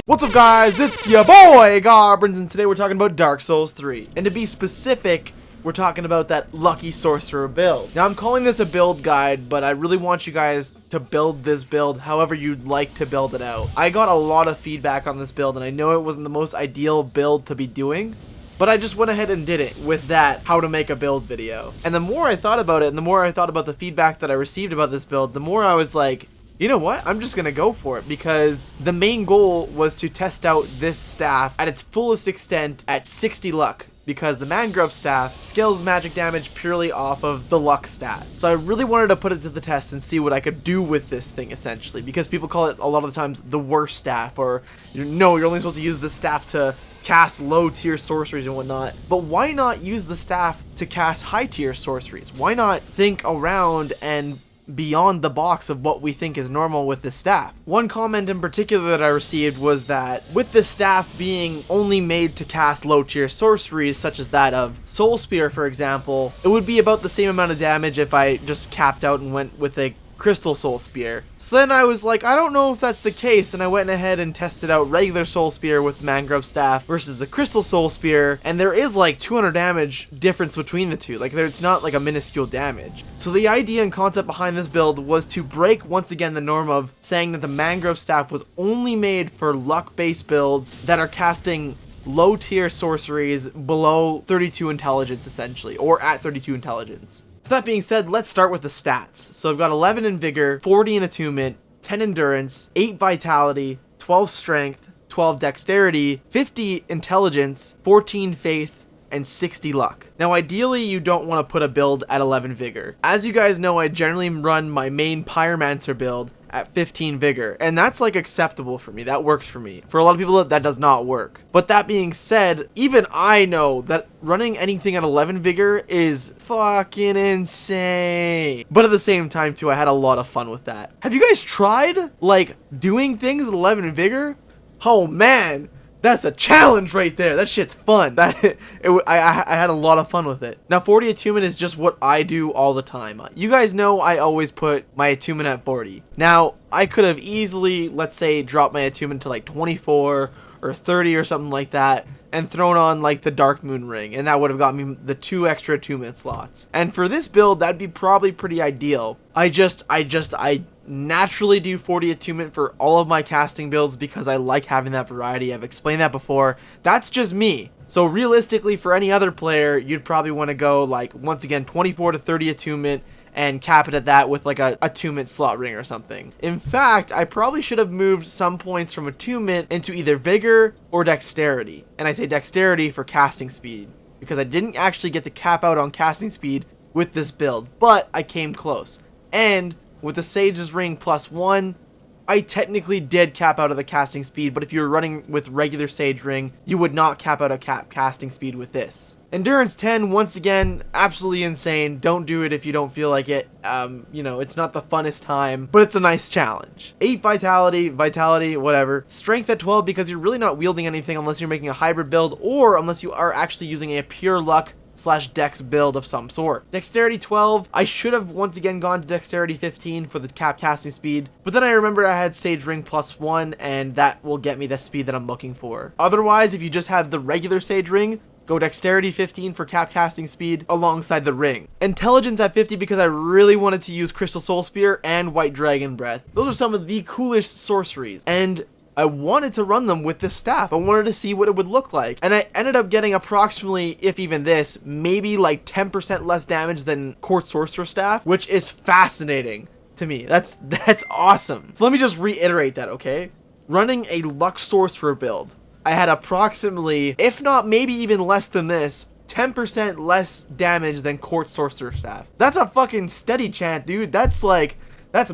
What's up guys, it's your boy Gobrins, and today we're talking about Dark Souls 3. And to be specific, we're talking about that Lucky Sorcerer build. Now I'm calling this a build guide, but I really want you guys to build this build however you'd like to build it out. I got a lot of feedback on this build, and I know it wasn't the most ideal build to be doing, but I just went ahead and did it with that how to make a build video. And the more I thought about it, and the more I thought about the feedback that I received about this build, the more I was like, you know what? I'm just gonna go for it, because the main goal was to test out this staff at its fullest extent at 60 luck, because the Grub staff scales magic damage purely off of the luck stat. So I really wanted to put it to the test and see what I could do with this thing, essentially, because people call it a lot of the times the worst staff, or no, you're only supposed to use this staff to cast low tier sorceries and whatnot. But why not use the staff to cast high tier sorceries? Why not think around and beyond the box of what we think is normal with this staff? One comment in particular that I received was that with the staff being only made to cast low tier sorceries such as that of Soul Spear, for example, it would be about the same amount of damage if I just capped out and went with a Crystal Soul Spear. So then I was like, I don't know if that's the case, and I went ahead and tested out regular Soul Spear with the Grub staff versus the Crystal Soul Spear, and there is like 200 damage difference between the two. Like, it's not like a minuscule damage. So the idea and concept behind this build was to break once again the norm of saying that the Grub staff was only made for luck-based builds that are casting low tier sorceries below 32 intelligence, essentially, or at 32 intelligence. So that being said, let's start with the stats. So I've got 11 in Vigor, 40 in Attunement, 10 Endurance, 8 Vitality, 12 Strength, 12 Dexterity, 50 Intelligence, 14 Faith, and 60 Luck. Now ideally you don't want to put a build at 11 Vigor. As you guys know, I generally run my main Pyromancer build at 15 Vigor, and that's like acceptable for me. That works for me. For a lot of people that does not work. But that being said, even I know that running anything at 11 Vigor is fucking insane. But at the same time too, I had a lot of fun with that. Have you guys tried like doing things at 11 Vigor? Oh man, that's a challenge right there. That shit's fun. I had a lot of fun with it. Now 40 attunement is just what I do all the time. You guys know I always put my attunement at 40. Now I could have easily, let's say, dropped my attunement to like 24 or 30 or something like that, and thrown on like the Dark Moon ring, and that would have got me the 2 extra attunement slots. And for this build, that'd be probably pretty ideal. I naturally do 40 attunement for all of my casting builds because I like having that variety. I've explained that before. That's just me. So realistically, for any other player, you'd probably want to go like, once again, 24 to 30 attunement and cap it at that with like a attunement slot ring or something. In fact, I probably should have moved some points from attunement into either Vigor or Dexterity. And I say Dexterity for casting speed, because I didn't actually get to cap out on casting speed with this build, but I came close. And with the Sage's Ring +1, I technically did cap out of the casting speed, but if you were running with regular Sage Ring, you would not cap out a casting speed with this. Endurance 10, once again, absolutely insane. Don't do it if you don't feel like it. You know, it's not the funnest time, but it's a nice challenge. 8 Vitality, whatever. Strength at 12, because you're really not wielding anything unless you're making a hybrid build, or unless you are actually using a pure luck / dex build of some sort. Dexterity 12, I should have once again gone to Dexterity 15 for the cap casting speed, but then I remember I had Sage Ring +1, and that will get me the speed that I'm looking for. Otherwise, if you just have the regular Sage Ring, go Dexterity 15 for cap casting speed alongside the ring. Intelligence at 50 because I really wanted to use Crystal Soul Spear and White Dragon Breath. Those are some of the coolest sorceries, and I wanted to run them with this staff. I wanted to see what it would look like. And I ended up getting approximately, if even this, maybe like 10% less damage than Court Sorcerer staff, which is fascinating to me. That's awesome. So let me just reiterate that, okay? Running a Luck Sorcerer build, I had approximately, if not maybe even less than this, 10% less damage than Court Sorcerer staff. That's a fucking steady chant, dude. That's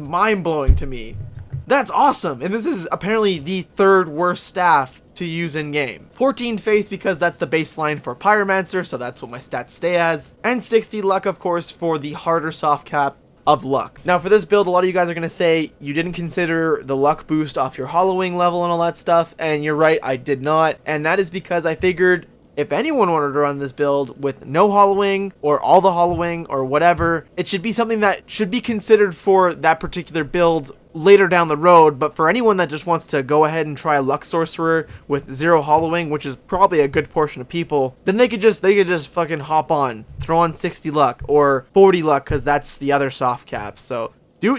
mind-blowing to me. That's awesome, and this is apparently the 3rd worst staff to use in game. 14 Faith because that's the baseline for Pyromancer, so that's what my stats stay as. And 60 Luck, of course, for the harder soft cap of luck. Now for this build, a lot of you guys are going to say you didn't consider the luck boost off your hollowing level and all that stuff, and you're right, I did not. And that is because I figured if anyone wanted to run this build with no hollowing or all the hollowing or whatever, it should be something that should be considered for that particular build later down the road. But for anyone that just wants to go ahead and try a Luck Sorcerer with 0 hollowing, which is probably a good portion of people, then they could just fucking hop on, throw on 60 luck or 40 luck, because that's the other soft cap. So do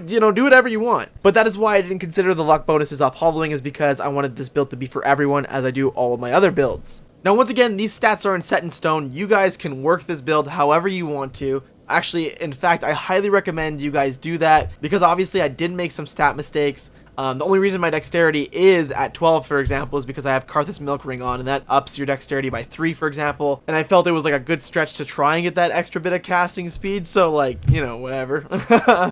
whatever you want. But that is why I didn't consider the luck bonuses off hollowing, is because I wanted this build to be for everyone, as I do all of my other builds. Now, once again, these stats aren't set in stone. You guys can work this build however you want to. Actually, in fact, I highly recommend you guys do that, because obviously I did make some stat mistakes. The only reason my dexterity is at 12, for example, is because I have Karthus Milk Ring on, and that ups your dexterity by 3, for example. And I felt it was like a good stretch to try and get that extra bit of casting speed, so like, whatever.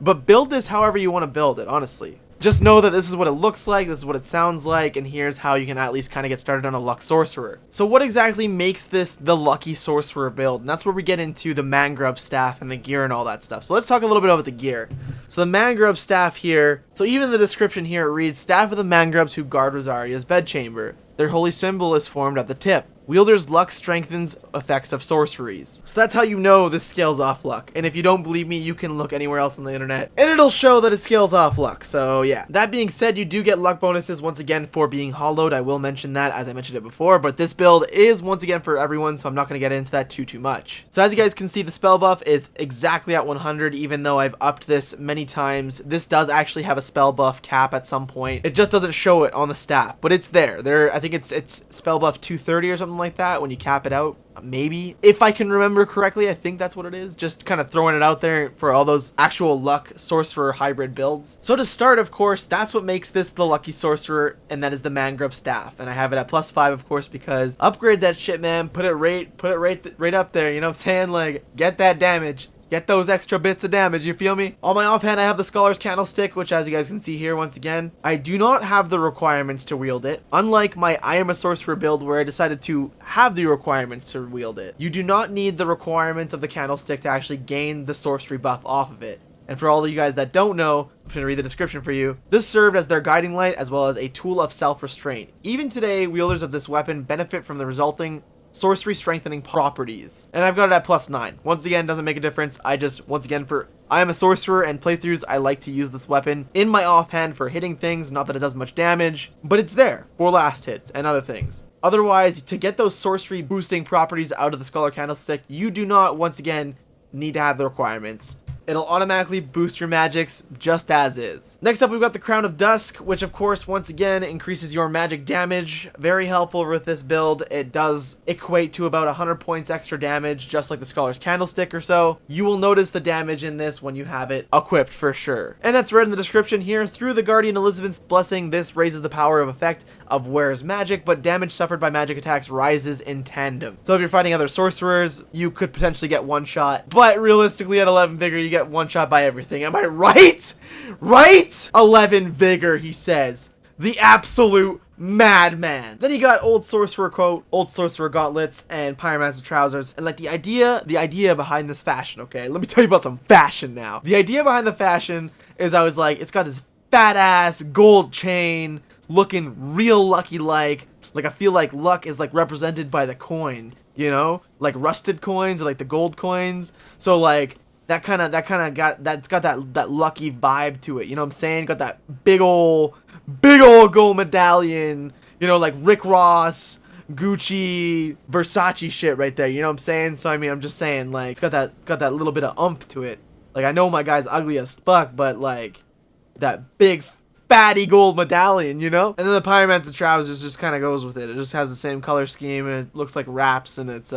But build this however you want to build it, honestly. Just know that this is what it looks like, this is what it sounds like, and here's how you can at least kind of get started on a Luck Sorcerer. So what exactly makes this the Lucky Sorcerer build? And that's where we get into the Grub staff and the gear and all that stuff. So let's talk a little bit about the gear. So the Grub staff here, so even the description here, it reads, Staff of the Grubs who guard Rosaria's bedchamber. Their holy symbol is formed at the tip. Wielder's luck strengthens effects of sorceries. So that's how you know this scales off luck. And if you don't believe me, you can look anywhere else on the internet and it'll show that it scales off luck. So yeah. That being said, you do get luck bonuses once again for being hollowed. I will mention that as I mentioned it before, but this build is once again for everyone, so I'm not going to get into that too much. So as you guys can see, the spell buff is exactly at 100, even though I've upped this many times. This does actually have a spell buff cap at some point. It just doesn't show it on the staff, but it's there. I think it's spell buff 230 or something like that when you cap it out. Maybe, if I can remember correctly, I think that's what it is. Just kind of throwing it out there for all those actual Luck Sorcerer hybrid builds. So to start, of course, that's what makes this the Lucky Sorcerer, and that is the Grub staff. And I have it at +5, of course, because upgrade that shit, man. Put it right up there. You know what I'm saying? Like, get that damage. Get those extra bits of damage, you feel me? On my offhand, I have the Scholar's Candlestick, which as you guys can see here, once again, I do not have the requirements to wield it. Unlike my I Am a Sorcerer build, where I decided to have the requirements to wield it. You do not need the requirements of the Candlestick to actually gain the sorcery buff off of it. And for all of you guys that don't know, I'm going to read the description for you. This served as their guiding light, as well as a tool of self-restraint. Even today, wielders of this weapon benefit from the resulting sorcery strengthening properties. And I've got it at +9. Once again, doesn't make a difference. I just, once again, for I Am a Sorcerer and playthroughs, I like to use this weapon in my offhand for hitting things. Not that it does much damage, but it's there for last hits and other things. Otherwise, to get those sorcery boosting properties out of the Scholar Candlestick, you do not, once again, need to have the requirements. It'll automatically boost your magics just as is. Next up, we've got the Crown of Dusk, which of course, once again, increases your magic damage. Very helpful with this build. It does equate to about 100 points extra damage, just like the Scholar's Candlestick or so. You will notice the damage in this when you have it equipped for sure. And that's read in the description here. Through the Guardian Elizabeth's blessing, this raises the power of effect of wearer's magic, but damage suffered by magic attacks rises in tandem. So if you're fighting other sorcerers, you could potentially get one shot, but realistically at 11 vigor, you get one shot by everything. Am I right? Right? 11 vigor, he says. The absolute madman. Then you got Old Sorcerer Coat, Old Sorcerer Gauntlets, and Pyromancer Trousers. And like the idea behind this fashion, okay? Let me tell you about some fashion now. The idea behind the fashion is I was like, it's got this fat ass gold chain looking real lucky like I feel like luck is like represented by the coin, you know? Like rusted coins or like the gold coins. So like that's got that lucky vibe to it, you know what I'm saying? Got that big old gold medallion, you know, like Rick Ross, Gucci, Versace shit right there, you know what I'm saying? So I mean, I'm just saying, like, it's got that little bit of oomph to it. Like, I know my guy's ugly as fuck, but like that big fatty gold medallion, you know? And then the Pyromancer Trousers just kind of goes with it. It just has the same color scheme and it looks like wraps, and it's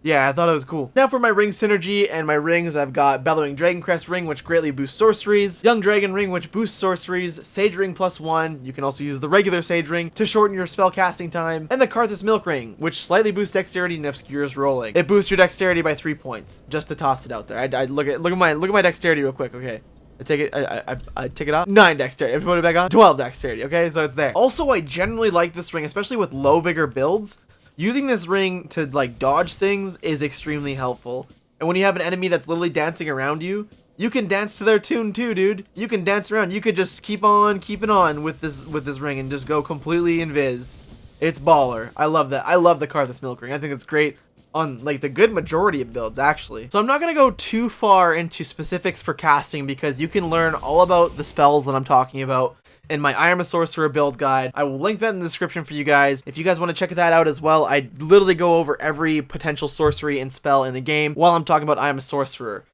yeah, I thought it was cool. Now for my ring synergy and my rings, I've got Bellowing Dragoncrest ring, which greatly boosts sorceries, Young Dragon ring, which boosts sorceries, Sage ring +1, you can also use the regular Sage ring to shorten your spell casting time, and the Karthus Milk ring, which slightly boosts dexterity and obscures rolling. It boosts your dexterity by 3 points, just to toss it out there. I look at my dexterity real quick, okay? I take it off. 9 dexterity. If you put it back on, 12 dexterity. Okay, so it's there. Also, I generally like this ring, especially with low vigor builds. Using this ring to like dodge things is extremely helpful. And when you have an enemy that's literally dancing around you, you can dance to their tune too, dude. You can dance around. You could just keep on keeping on with this ring and just go completely invis. It's baller. I love that. I love the Karthus Milk Ring. I think it's great on like the good majority of builds actually. So I'm not going to go too far into specifics for casting because you can learn all about the spells that I'm talking about in my I Am a Sorcerer build guide. I will link that in the description for you guys. If you guys want to check that out as well, I literally go over every potential sorcery and spell in the game while I'm talking about I Am a Sorcerer.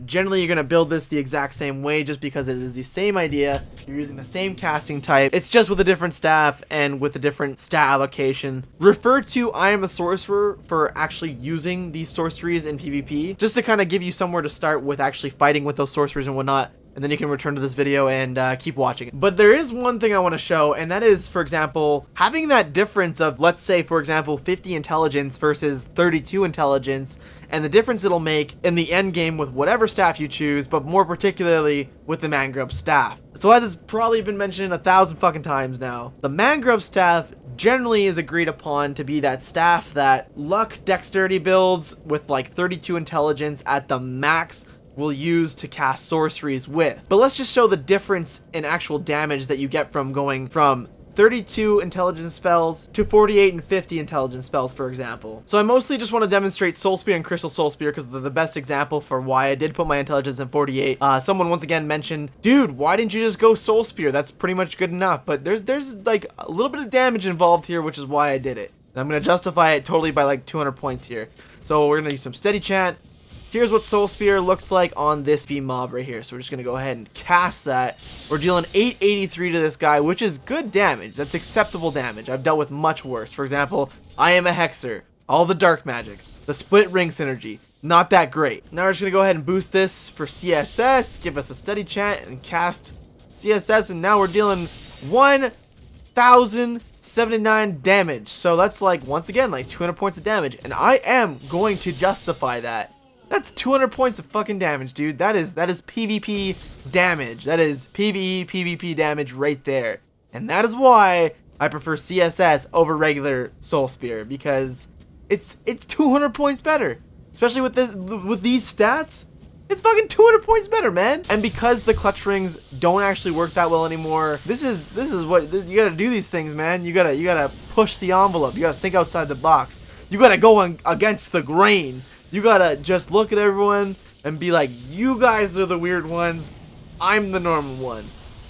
Generally, you're going to build this the exact same way just because it is the same idea. You're using the same casting type. It's just with a different staff and with a different stat allocation. Refer to I Am a Sorcerer for actually using these sorceries in PvP, just to kind of give you somewhere to start with actually fighting with those sorceries and whatnot. And then you can return to this video and keep watching it. But there is one thing I want to show, and that is, for example, having that difference of, let's say, for example, 50 intelligence versus 32 intelligence, and the difference it'll make in the end game with whatever staff you choose, but more particularly with the Mangrove staff. So as it's probably been mentioned 1,000 fucking times now, the Mangrove staff generally is agreed upon to be that staff that luck dexterity builds with like 32 intelligence at the max will use to cast sorceries with. But let's just show the difference in actual damage that you get from going from 32 intelligence spells to 48 and 50 intelligence spells, for example. So I mostly just want to demonstrate Soul Spear and Crystal Soul Spear because they're the best example for why I did put my intelligence in 48. Someone once again mentioned, dude, why didn't you just go Soul Spear? That's pretty much good enough. But there's like a little bit of damage involved here, which is why I did it. And I'm going to justify it totally by like 200 points here. So we're going to use some steady chant. Here's what Soul Spear looks like on this B mob right here. So we're just going to go ahead and cast that. We're dealing 883 to this guy, which is good damage. That's acceptable damage. I've dealt with much worse. For example, I Am a Hexer. All the dark magic. The split ring synergy. Not that great. Now we're just going to go ahead and boost this for CSS. Give us a steady chant and cast CSS. And now we're dealing 1,079 damage. So that's like, once again, like 200 points of damage. And I am going to justify that. That's 200 points of fucking damage, dude. That is PvP damage. That is PvP damage right there. And that is why I prefer CSS over regular Soul Spear, because it's 200 points better. Especially with these stats. It's fucking 200 points better, man. And because the clutch rings don't actually work that well anymore, this is what you gotta do these things, man. You gotta push the envelope. You gotta think outside the box. You gotta go against the grain. You gotta just look at everyone and be like, you guys are the weird ones. I'm the normal one.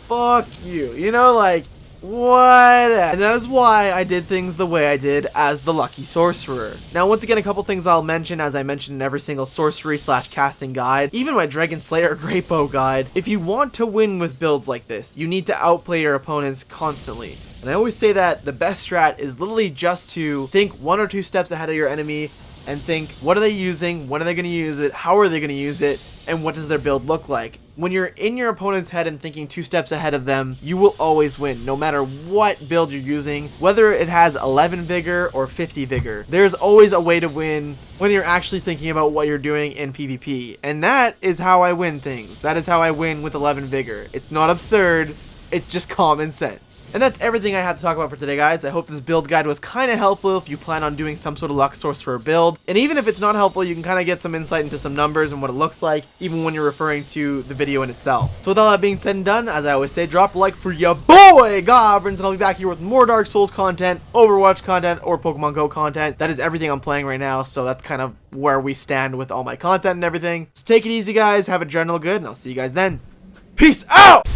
Fuck you. You know, like, what? And that is why I did things the way I did as the Lucky Sorcerer. Now, once again, a couple things I'll mention, as I mentioned in every single sorcery / casting guide, even my Dragon Slayer Great Bow guide. If you want to win with builds like this, you need to outplay your opponents constantly. And I always say that the best strat is literally just to think 1 or 2 steps ahead of your enemy and think, what are they using? When are they going to use it? How are they going to use it? And what does their build look like? When you're in your opponent's head and thinking 2 steps ahead of them, you will always win, no matter what build you're using, whether it has 11 vigor or 50 vigor. There's always a way to win when you're actually thinking about what you're doing in PvP. And that is how I win things. That is how I win with 11 vigor. It's not absurd. It's just common sense. And that's everything I had to talk about for today, guys. I hope this build guide was kind of helpful if you plan on doing some sort of Luck Sorcerer build. And even if it's not helpful, you can kind of get some insight into some numbers and what it looks like, even when you're referring to the video in itself. So with all that being said and done, as I always say, drop a like for your boy Goblins, and I'll be back here with more Dark Souls content, Overwatch content, or Pokemon Go content. That is everything I'm playing right now, so that's kind of where we stand with all my content and everything. So take it easy, guys. Have a general good, and I'll see you guys then. Peace out!